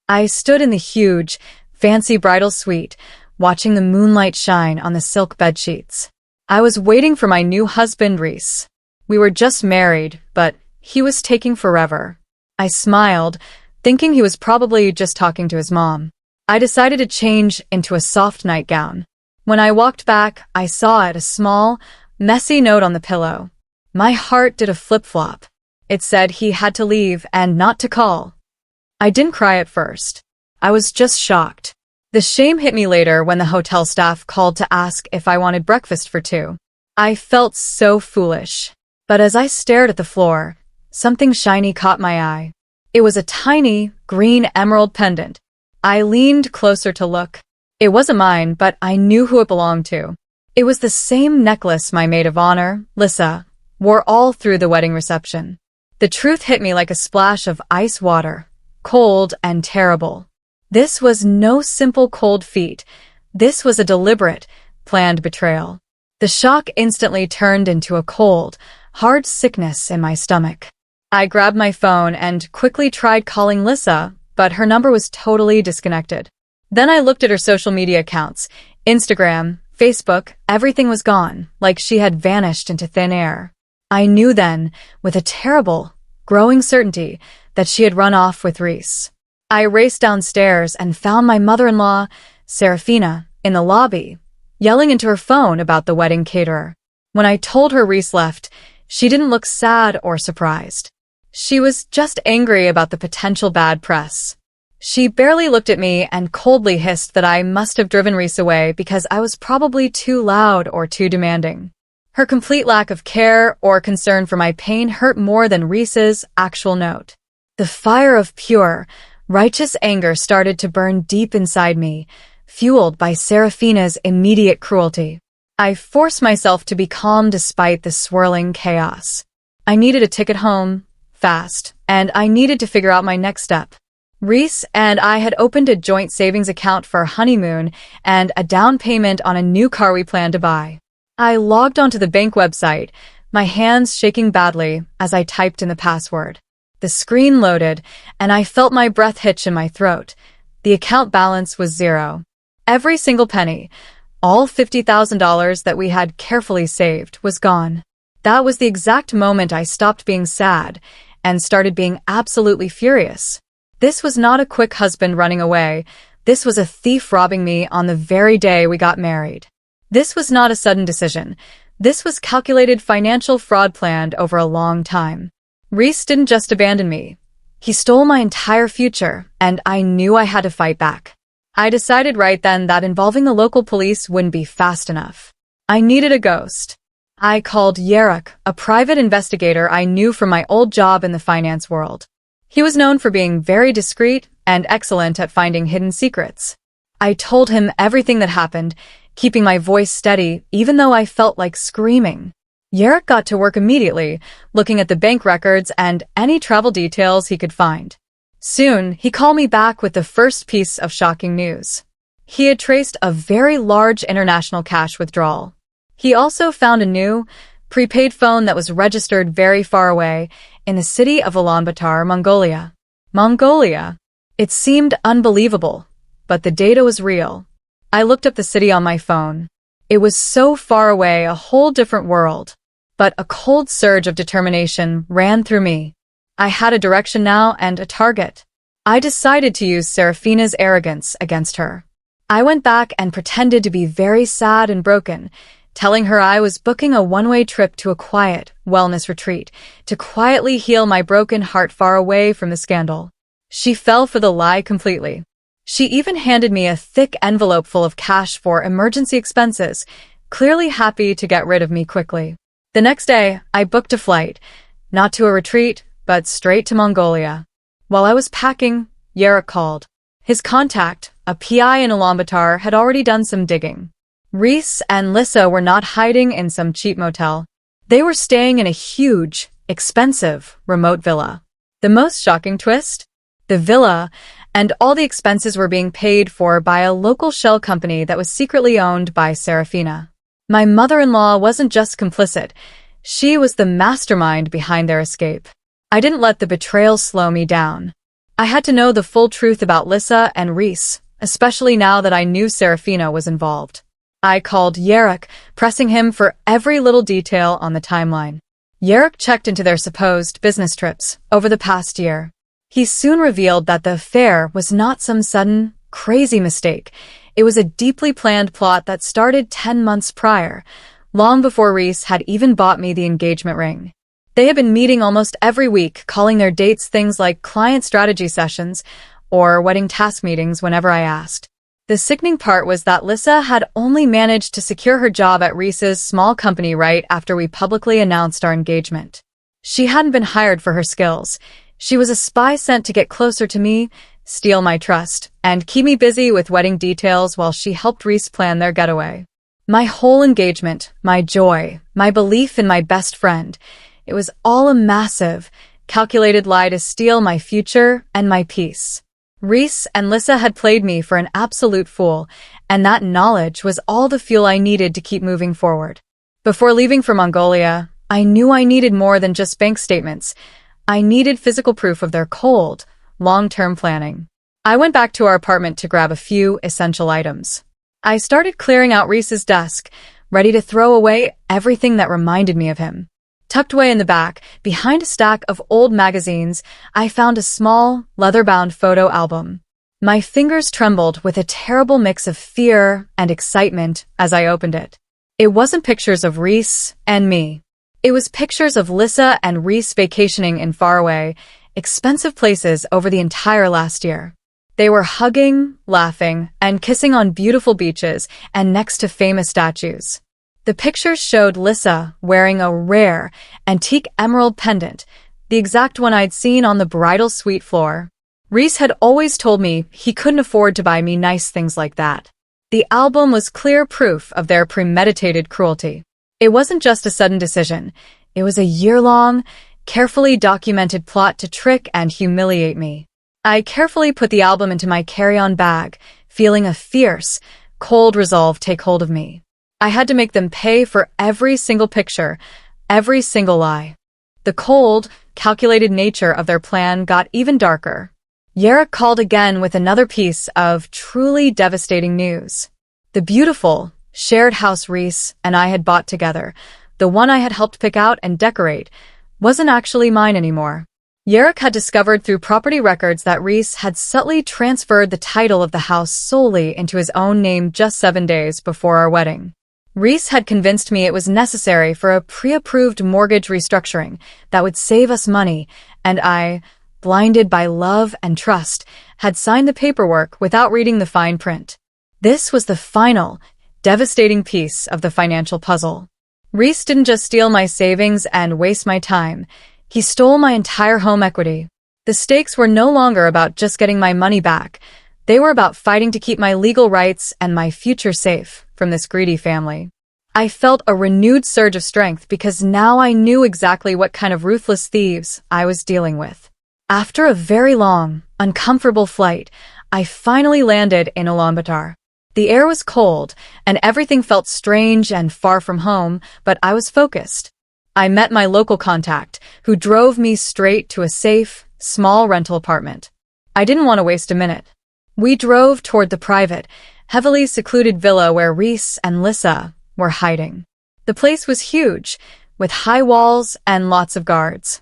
I stood in the huge, fancy bridal suite, watching the moonlight shine on the silk bedsheets. I was waiting for my new husband, Reese. We were just married, but he was taking forever. I smiled, thinking he was probably just talking to his mom. I decided to change into a soft nightgown. When I walked back, I saw it, a small, messy note on the pillow. My heart did a flip-flop. It said he had to leave and not to call. I didn't cry at first. I was just shocked. The shame hit me later when the hotel staff called to ask if I wanted breakfast for two. I felt so foolish. But as I stared at the floor, something shiny caught my eye. It was a tiny, green emerald pendant. I leaned closer to look. It wasn't mine, but I knew who it belonged to. It was the same necklace my maid of honor, Lisa, wore all through the wedding reception. The truth hit me like a splash of ice water, cold and terrible. This was no simple cold feat. This was a deliberate, planned betrayal. The shock instantly turned into a cold, hard sickness in my stomach. I grabbed my phone and quickly tried calling Lisa, but her number was totally disconnected. Then I looked at her social media accounts. Instagram, Facebook, everything was gone, like she had vanished into thin air. I knew then, with a terrible, growing certainty, that she had run off with Reese. I raced downstairs and found my mother-in-law, Serafina, in the lobby, yelling into her phone about the wedding caterer. When I told her Reese left, she didn't look sad or surprised. She was just angry about the potential bad press. She barely looked at me and coldly hissed that I must have driven Reese away because I was probably too loud or too demanding. Her complete lack of care or concern for my pain hurt more than Reese's actual note. The fire of pure, righteous anger started to burn deep inside me, fueled by Serafina's immediate cruelty. I forced myself to be calm despite the swirling chaos. I needed a ticket home, fast, and I needed to figure out my next step. Reese and I had opened a joint savings account for our honeymoon and a down payment on a new car we planned to buy. I logged onto the bank website, my hands shaking badly as I typed in the password. The screen loaded, and I felt my breath hitch in my throat. The account balance was zero. Every single penny, all $50,000 that we had carefully saved, was gone. That was the exact moment I stopped being sad and started being absolutely furious. This was not a quick husband running away. This was a thief robbing me on the very day we got married. This was not a sudden decision. This was calculated financial fraud planned over a long time. Reese didn't just abandon me. He stole my entire future, and I knew I had to fight back. I decided right then that involving the local police wouldn't be fast enough. I needed a ghost. I called Yeruk, a private investigator I knew from my old job in the finance world. He was known for being very discreet and excellent at finding hidden secrets. I told him everything that happened, keeping my voice steady even though I felt like screaming. Yeruk got to work immediately, looking at the bank records and any travel details he could find. Soon, he called me back with the first piece of shocking news. He had traced a very large international cash withdrawal. He also found a new, prepaid phone that was registered very far away in the city of Ulaanbaatar, Mongolia. Mongolia. It seemed unbelievable, but the data was real. I looked up the city on my phone. It was so far away, a whole different world. But a cold surge of determination ran through me. I had a direction now and a target. I decided to use Serafina's arrogance against her. I went back and pretended to be very sad and broken, telling her I was booking a one-way trip to a quiet wellness retreat to quietly heal my broken heart far away from the scandal. She fell for the lie completely. She even handed me a thick envelope full of cash for emergency expenses, clearly happy to get rid of me quickly. The next day, I booked a flight, not to a retreat, but straight to Mongolia. While I was packing, Yeruk called. His contact, a PI in Ulaanbaatar, had already done some digging. Reese and Lisa were not hiding in some cheap motel. They were staying in a huge, expensive, remote villa. The most shocking twist? The villa and all the expenses were being paid for by a local shell company that was secretly owned by Serafina. My mother-in-law wasn't just complicit. She was the mastermind behind their escape. I didn't let the betrayal slow me down. I had to know the full truth about Lissa and Reese, especially now that I knew Serafina was involved. I called Yerrick, pressing him for every little detail on the timeline. Yerrick checked into their supposed business trips over the past year. He soon revealed that the affair was not some sudden, crazy mistake. It was a deeply planned plot that started 10 months prior, long before Reese had even bought me the engagement ring. They had been meeting almost every week, calling their dates things like client strategy sessions or wedding task meetings whenever I asked. The sickening part was that Lissa had only managed to secure her job at Reese's small company right after we publicly announced our engagement. She hadn't been hired for her skills. She was a spy sent to get closer to me, steal my trust, and keep me busy with wedding details while she helped Reese plan their getaway. My whole engagement, my joy, my belief in my best friend, it was all a massive, calculated lie to steal my future and my peace. Reese and Lissa had played me for an absolute fool, and that knowledge was all the fuel I needed to keep moving forward. Before leaving for Mongolia, I knew I needed more than just bank statements. I needed physical proof of their cold, long-term planning. I went back to our apartment to grab a few essential items. I started clearing out Reese's desk, ready to throw away everything that reminded me of him. Tucked away in the back, behind a stack of old magazines, I found a small, leather-bound photo album. My fingers trembled with a terrible mix of fear and excitement as I opened it. It wasn't pictures of Reese and me. It was pictures of Lissa and Reese vacationing in faraway, expensive places over the entire last year. They were hugging, laughing, and kissing on beautiful beaches and next to famous statues. The pictures showed Lissa wearing a rare, antique emerald pendant, the exact one I'd seen on the bridal suite floor. Reese had always told me he couldn't afford to buy me nice things like that. The album was clear proof of their premeditated cruelty. It wasn't just a sudden decision. It was a year-long, carefully documented plot to trick and humiliate me. I carefully put the album into my carry-on bag, feeling a fierce, cold resolve take hold of me. I had to make them pay for every single picture, every single lie. The cold, calculated nature of their plan got even darker. Yerrick called again with another piece of truly devastating news. The beautiful, shared house Reese and I had bought together, the one I had helped pick out and decorate, wasn't actually mine anymore. Yerrick had discovered through property records that Reese had subtly transferred the title of the house solely into his own name just 7 days before our wedding. Reese had convinced me it was necessary for a pre-approved mortgage restructuring that would save us money, and I, blinded by love and trust, had signed the paperwork without reading the fine print. This was the final, devastating piece of the financial puzzle. Reese didn't just steal my savings and waste my time. He stole my entire home equity. The stakes were no longer about just getting my money back. They were about fighting to keep my legal rights and my future safe from this greedy family. I felt a renewed surge of strength because now I knew exactly what kind of ruthless thieves I was dealing with. After a very long, uncomfortable flight, I finally landed in Ulaanbaatar. The air was cold, and everything felt strange and far from home, but I was focused. I met my local contact, who drove me straight to a safe, small rental apartment. I didn't want to waste a minute. We drove toward the private, heavily secluded villa where Reese and Lissa were hiding. The place was huge, with high walls and lots of guards.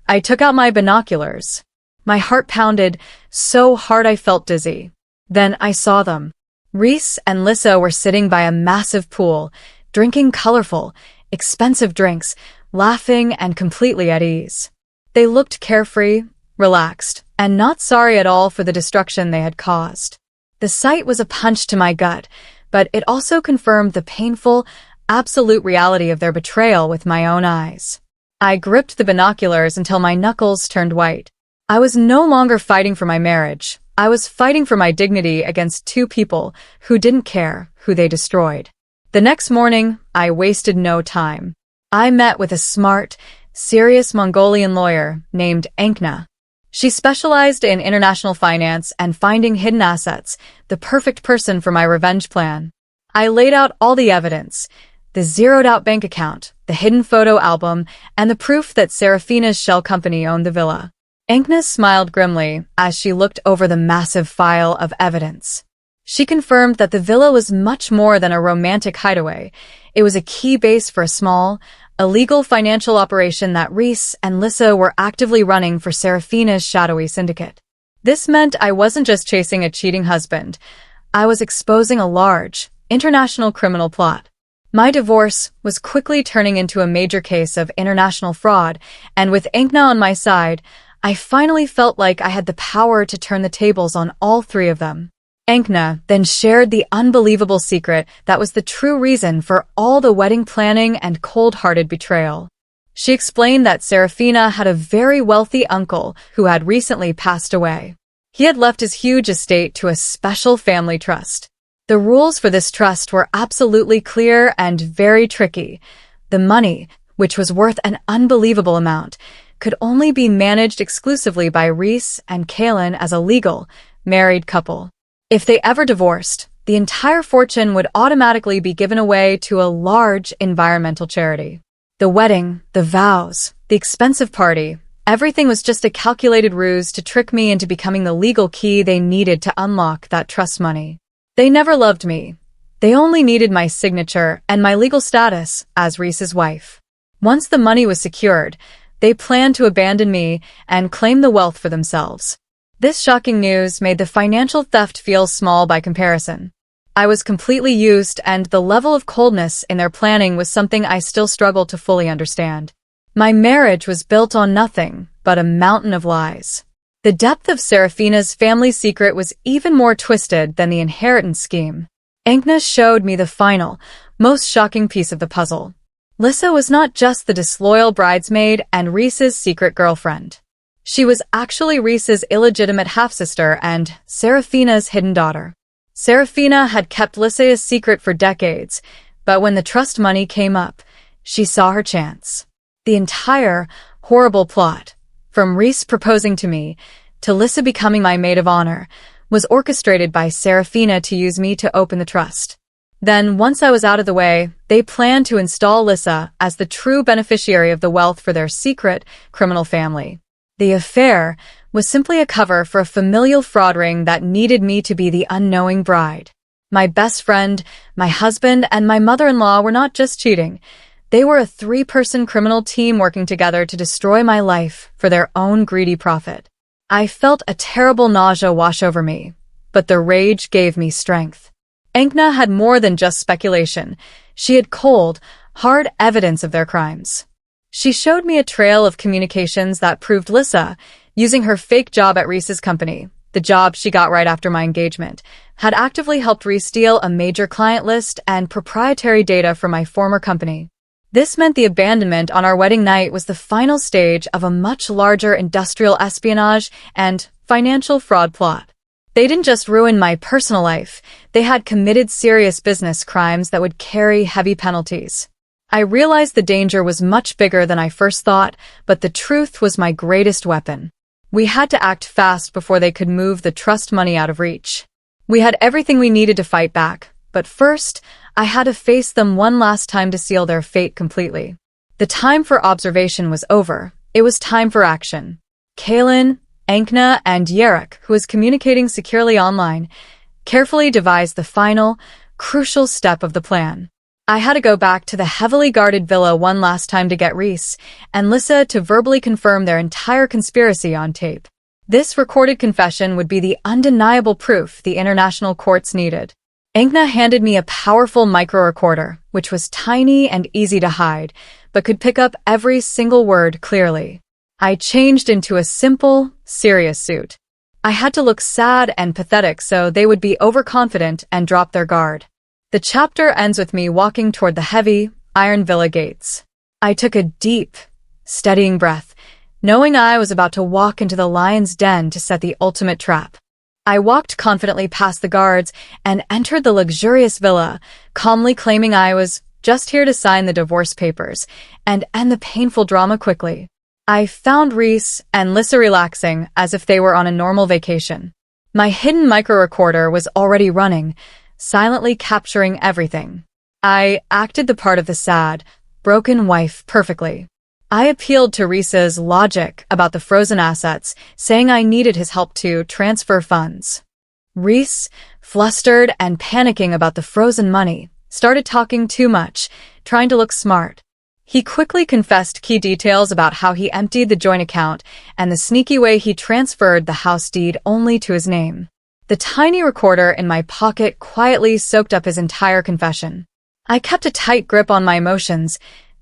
I took out my binoculars. My heart pounded so hard I felt dizzy. Then I saw them. Reese and Lissa were sitting by a massive pool, drinking colorful, expensive drinks, laughing and completely at ease. They looked carefree, relaxed, and not sorry at all for the destruction they had caused. The sight was a punch to my gut, but it also confirmed the painful, absolute reality of their betrayal with my own eyes. I gripped the binoculars until my knuckles turned white. I was no longer fighting for my marriage. I was fighting for my dignity against two people who didn't care who they destroyed. The next morning, I wasted no time. I met with a smart, serious Mongolian lawyer named Ankna. She specialized in international finance and finding hidden assets, the perfect person for my revenge plan. I laid out all the evidence, the zeroed-out bank account, the hidden photo album, and the proof that Serafina's shell company owned the villa. Agnes smiled grimly as she looked over the massive file of evidence. She confirmed that the villa was much more than a romantic hideaway. It was a key base for a small, illegal financial operation that Reese and Lissa were actively running for Serafina's shadowy syndicate. This meant I wasn't just chasing a cheating husband. I was exposing a large, international criminal plot. My divorce was quickly turning into a major case of international fraud, and with Inkna on my side, I finally felt like I had the power to turn the tables on all three of them. Inkna then shared the unbelievable secret that was the true reason for all the wedding planning and cold-hearted betrayal. She explained that Serafina had a very wealthy uncle who had recently passed away. He had left his huge estate to a special family trust. The rules for this trust were absolutely clear and very tricky. The money, which was worth an unbelievable amount, could only be managed exclusively by Reese and Kaelin as a legal, married couple. If they ever divorced, the entire fortune would automatically be given away to a large environmental charity. The wedding, the vows, the expensive party, everything was just a calculated ruse to trick me into becoming the legal key they needed to unlock that trust money. They never loved me. They only needed my signature and my legal status as Reese's wife. Once the money was secured, they planned to abandon me and claim the wealth for themselves. This shocking news made the financial theft feel small by comparison. I was completely used, and the level of coldness in their planning was something I still struggle to fully understand. My marriage was built on nothing but a mountain of lies. The depth of Serafina's family secret was even more twisted than the inheritance scheme. Agnes showed me the final, most shocking piece of the puzzle. Lissa was not just the disloyal bridesmaid and Reese's secret girlfriend. She was actually Reese's illegitimate half-sister and Serafina's hidden daughter. Serafina had kept Lissa's secret for decades, but when the trust money came up, she saw her chance. The entire horrible plot, from Reese proposing to me to Lissa becoming my maid of honor, was orchestrated by Serafina to use me to open the trust. Then, once I was out of the way, they planned to install Lissa as the true beneficiary of the wealth for their secret criminal family. The affair was simply a cover for a familial fraud ring that needed me to be the unknowing bride. My best friend, my husband, and my mother-in-law were not just cheating. They were a three-person criminal team working together to destroy my life for their own greedy profit. I felt a terrible nausea wash over me, but the rage gave me strength. Inkna had more than just speculation. She had cold, hard evidence of their crimes. She showed me a trail of communications that proved Lissa, using her fake job at Reese's company, the job she got right after my engagement, had actively helped Reese steal a major client list and proprietary data from my former company. This meant the abandonment on our wedding night was the final stage of a much larger industrial espionage and financial fraud plot. They didn't just ruin my personal life, they had committed serious business crimes that would carry heavy penalties. I realized the danger was much bigger than I first thought, but the truth was my greatest weapon. We had to act fast before they could move the trust money out of reach. We had everything we needed to fight back, but first, I had to face them one last time to seal their fate completely. The time for observation was over. It was time for action. Kaelin, Inkna, and Yerek, who was communicating securely online, carefully devised the final, crucial step of the plan. I had to go back to the heavily guarded villa one last time to get Reese and Lissa to verbally confirm their entire conspiracy on tape. This recorded confession would be the undeniable proof the international courts needed. Inkna handed me a powerful micro-recorder, which was tiny and easy to hide, but could pick up every single word clearly. I changed into a simple, serious suit. I had to look sad and pathetic so they would be overconfident and drop their guard. The chapter ends with me walking toward the heavy, iron villa gates. I took a deep, steadying breath, knowing I was about to walk into the lion's den to set the ultimate trap. I walked confidently past the guards and entered the luxurious villa, calmly claiming I was just here to sign the divorce papers and end the painful drama quickly. I found Reese and Lissa relaxing as if they were on a normal vacation. My hidden micro-recorder was already running, silently capturing everything. I acted the part of the sad, broken wife perfectly. I appealed to Reese's logic about the frozen assets, saying I needed his help to transfer funds. Reese, flustered and panicking about the frozen money, started talking too much, trying to look smart. He quickly confessed key details about how he emptied the joint account and the sneaky way he transferred the house deed only to his name. The tiny recorder in my pocket quietly soaked up his entire confession. I kept a tight grip on my emotions,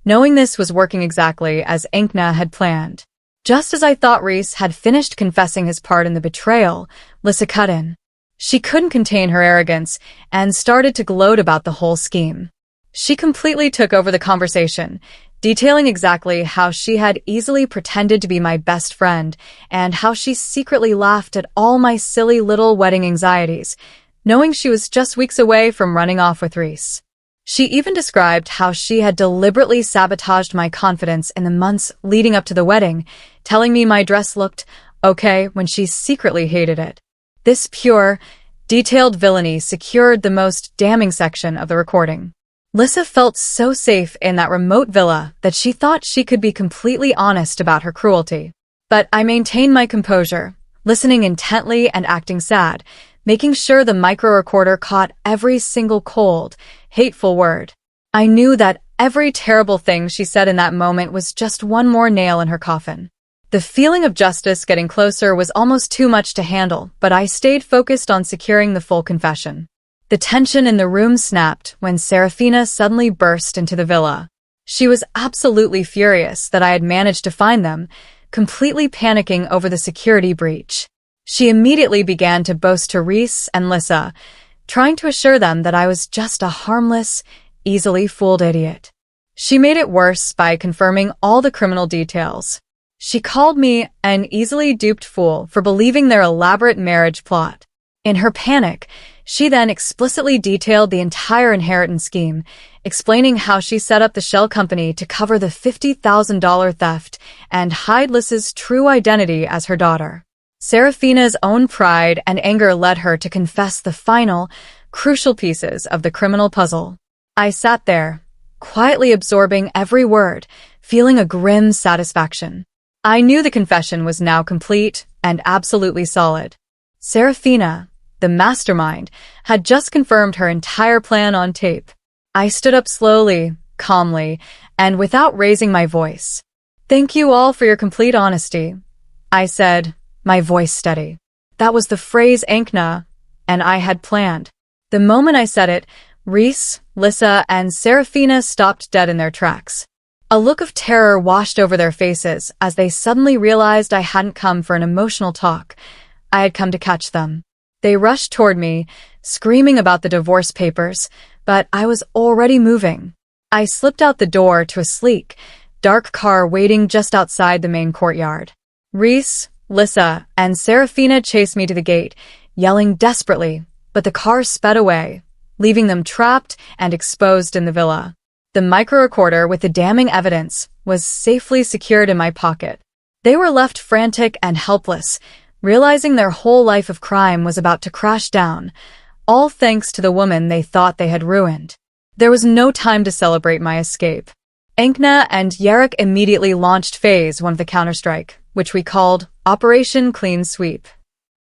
knowing this was working exactly as Enkna had planned. Just as I thought Reese had finished confessing his part in the betrayal, Lissa cut in. She couldn't contain her arrogance and started to gloat about the whole scheme. She completely took over the conversation, detailing exactly how she had easily pretended to be my best friend and how she secretly laughed at all my silly little wedding anxieties, knowing she was just weeks away from running off with Reese. She even described how she had deliberately sabotaged my confidence in the months leading up to the wedding, telling me my dress looked okay when she secretly hated it. This pure, detailed villainy secured the most damning section of the recording. Lissa felt so safe in that remote villa that she thought she could be completely honest about her cruelty. But I maintained my composure, listening intently and acting sad, making sure the micro-recorder caught every single cold, hateful word. I knew that every terrible thing she said in that moment was just one more nail in her coffin. The feeling of justice getting closer was almost too much to handle, but I stayed focused on securing the full confession. The tension in the room snapped when Serafina suddenly burst into the villa. She was absolutely furious that I had managed to find them, completely panicking over the security breach. She immediately began to boast to Reese and Lissa, trying to assure them that I was just a harmless, easily fooled idiot. She made it worse by confirming all the criminal details. She called me an easily duped fool for believing their elaborate marriage plot. In her panic, she then explicitly detailed the entire inheritance scheme, explaining how she set up the shell company to cover the $50,000 theft and hide Lissa's true identity as her daughter. Serafina's own pride and anger led her to confess the final, crucial pieces of the criminal puzzle. I sat there, quietly absorbing every word, feeling a grim satisfaction. I knew the confession was now complete and absolutely solid. Serafina, the mastermind, had just confirmed her entire plan on tape. I stood up slowly, calmly, and without raising my voice. "Thank you all for your complete honesty," I said, my voice steady. That was the phrase Enkna and I had planned. The moment I said it, Reese, Lissa, and Serafina stopped dead in their tracks. A look of terror washed over their faces as they suddenly realized I hadn't come for an emotional talk. I had come to catch them. They rushed toward me, screaming about the divorce papers, but I was already moving. I slipped out the door to a sleek, dark car waiting just outside the main courtyard. Reese, Lissa, and Serafina chased me to the gate, yelling desperately, but the car sped away, leaving them trapped and exposed in the villa. The micro-recorder with the damning evidence was safely secured in my pocket. They were left frantic and helpless, realizing their whole life of crime was about to crash down, all thanks to the woman they thought they had ruined. There was no time to celebrate my escape. Enkna and Yarek immediately launched Phase 1 of the counterstrike, which we called Operation Clean Sweep.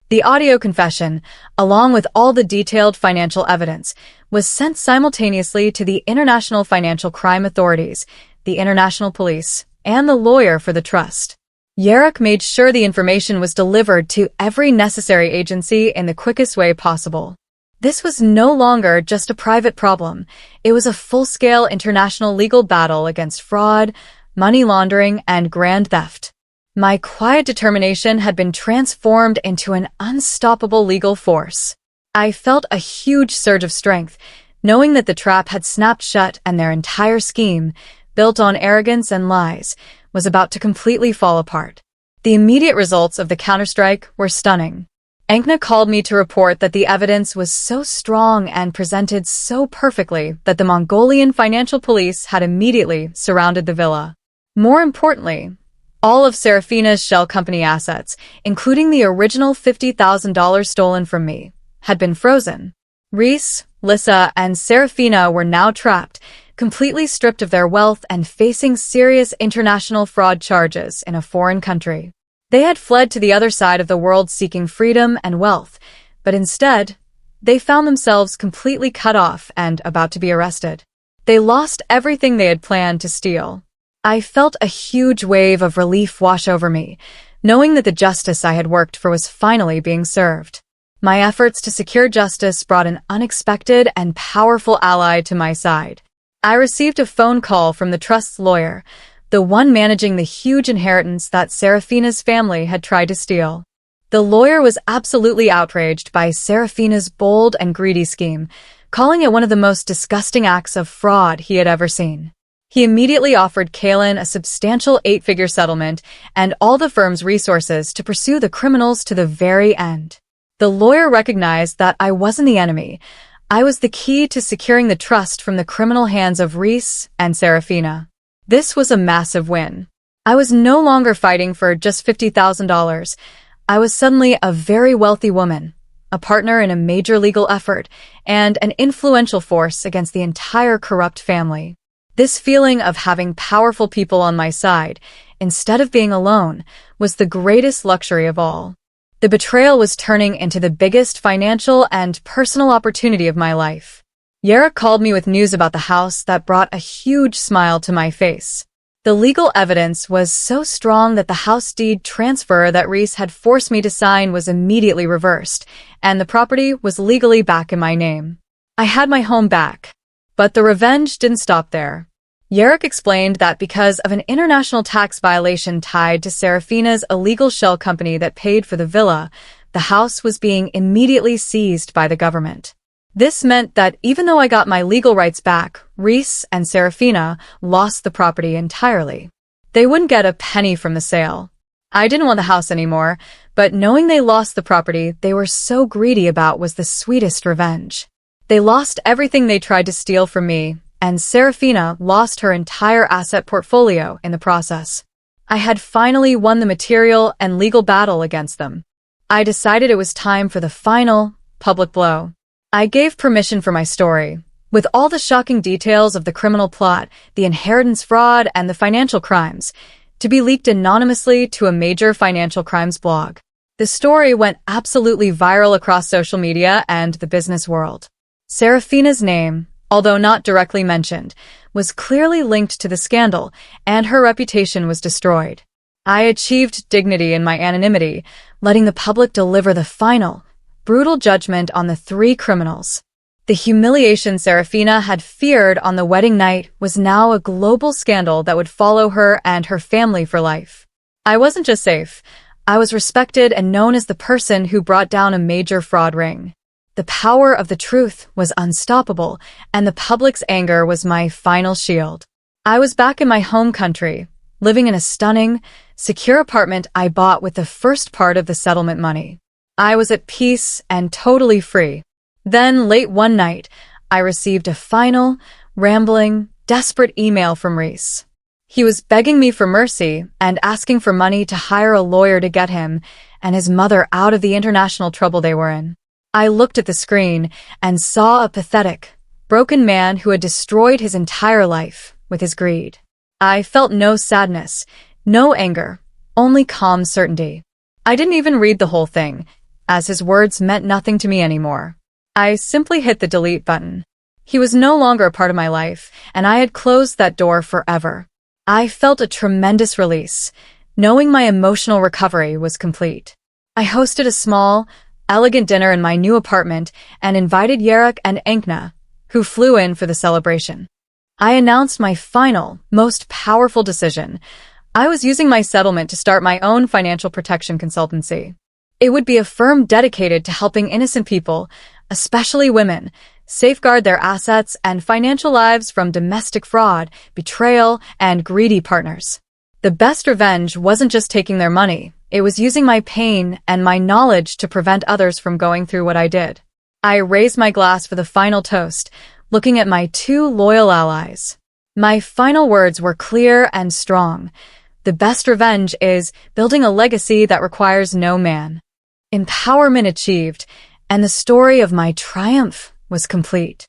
The audio confession, along with all the detailed financial evidence, was sent simultaneously to the International Financial Crime Authorities, the International Police, and the lawyer for the trust. Yarek made sure the information was delivered to every necessary agency in the quickest way possible. This was no longer just a private problem. It was a full-scale international legal battle against fraud, money laundering, and grand theft. My quiet determination had been transformed into an unstoppable legal force. I felt a huge surge of strength, knowing that the trap had snapped shut and their entire scheme, built on arrogance and lies, was about to completely fall apart. The immediate results of the counterstrike were stunning. Enkna called me to report that the evidence was so strong and presented so perfectly that the Mongolian financial police had immediately surrounded the villa. More importantly, all of Serafina's shell company assets, including the original $50,000 stolen from me, had been frozen. Reese, Lissa, and Serafina were now trapped, completely stripped of their wealth and facing serious international fraud charges in a foreign country. They had fled to the other side of the world seeking freedom and wealth, but instead, they found themselves completely cut off and about to be arrested. They lost everything they had planned to steal. I felt a huge wave of relief wash over me, knowing that the justice I had worked for was finally being served. My efforts to secure justice brought an unexpected and powerful ally to my side. I received a phone call from the trust's lawyer, the one managing the huge inheritance that Serafina's family had tried to steal. The lawyer was absolutely outraged by Serafina's bold and greedy scheme, calling it one of the most disgusting acts of fraud he had ever seen. He immediately offered Kaylin a substantial 8-figure settlement and all the firm's resources to pursue the criminals to the very end. The lawyer recognized that I wasn't the enemy. I was the key to securing the trust from the criminal hands of Reese and Serafina. This was a massive win. I was no longer fighting for just $50,000. I was suddenly a very wealthy woman, a partner in a major legal effort, and an influential force against the entire corrupt family. This feeling of having powerful people on my side, instead of being alone, was the greatest luxury of all. The betrayal was turning into the biggest financial and personal opportunity of my life. Yarrick called me with news about the house that brought a huge smile to my face. The legal evidence was so strong that the house deed transfer that Reese had forced me to sign was immediately reversed, and the property was legally back in my name. I had my home back. But the revenge didn't stop there. Yarrick explained that because of an international tax violation tied to Serafina's illegal shell company that paid for the villa, the house was being immediately seized by the government. This meant that even though I got my legal rights back, Reese and Serafina lost the property entirely. They wouldn't get a penny from the sale. I didn't want the house anymore, but knowing they lost the property they were so greedy about was the sweetest revenge. They lost everything they tried to steal from me, and Serafina lost her entire asset portfolio in the process. I had finally won the material and legal battle against them. I decided it was time for the final, public blow. I gave permission for my story, with all the shocking details of the criminal plot, the inheritance fraud, and the financial crimes, to be leaked anonymously to a major financial crimes blog. The story went absolutely viral across social media and the business world. Serafina's name, although not directly mentioned, was clearly linked to the scandal, and her reputation was destroyed. I achieved dignity in my anonymity, letting the public deliver the final, brutal judgment on the 3 criminals. The humiliation Serafina had feared on the wedding night was now a global scandal that would follow her and her family for life. I wasn't just safe, I was respected and known as the person who brought down a major fraud ring. The power of the truth was unstoppable, and the public's anger was my final shield. I was back in my home country, living in a stunning, secure apartment I bought with the first part of the settlement money. I was at peace and totally free. Then, late one night, I received a final, rambling, desperate email from Reese. He was begging me for mercy and asking for money to hire a lawyer to get him and his mother out of the international trouble they were in. I looked at the screen and saw a pathetic, broken man who had destroyed his entire life with his greed. I felt no sadness, no anger, only calm certainty. I didn't even read the whole thing, as his words meant nothing to me anymore. I simply hit the delete button. He was no longer a part of my life, and I had closed that door forever. I felt a tremendous release, knowing my emotional recovery was complete. I hosted a small, elegant dinner in my new apartment and invited Yarrick and Enkna, who flew in for the celebration. I announced my final, most powerful decision. I was using my settlement to start my own financial protection consultancy. It would be a firm dedicated to helping innocent people, especially women, safeguard their assets and financial lives from domestic fraud, betrayal, and greedy partners. The best revenge wasn't just taking their money, it was using my pain and my knowledge to prevent others from going through what I did. I raised my glass for the final toast, looking at my 2 loyal allies. My final words were clear and strong. The best revenge is building a legacy that requires no man. Empowerment achieved, and the story of my triumph was complete.